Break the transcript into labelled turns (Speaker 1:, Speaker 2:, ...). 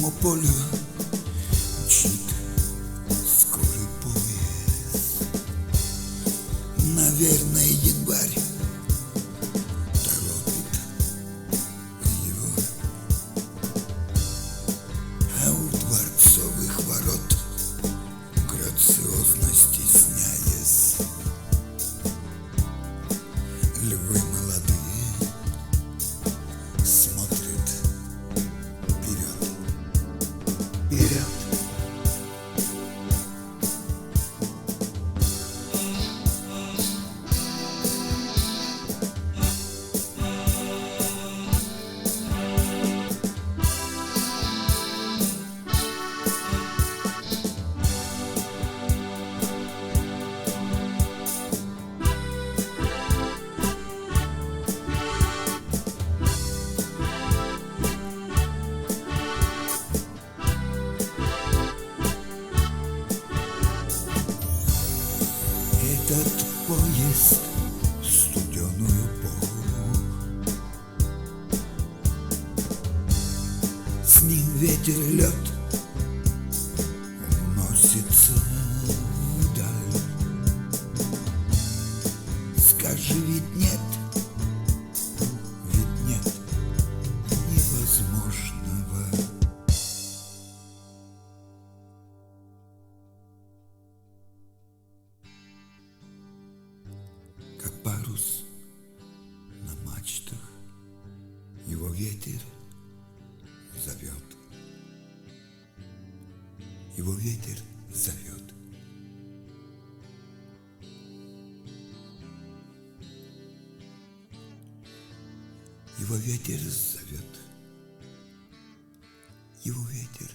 Speaker 1: белому полю мчит скорый поезд. Наверное, январь торопит его, а у дворцовых ворот грациозно стесняясь, львы молодые смотрят вперед, вперед. Этот поезд в студеную пору, с ним ветер и лед уносится вдаль. Скажи, ведь нет невозможного. Как парус на мачтах, его ветер зовет. Его ветер зовет. Его ветер зовет. Его ветер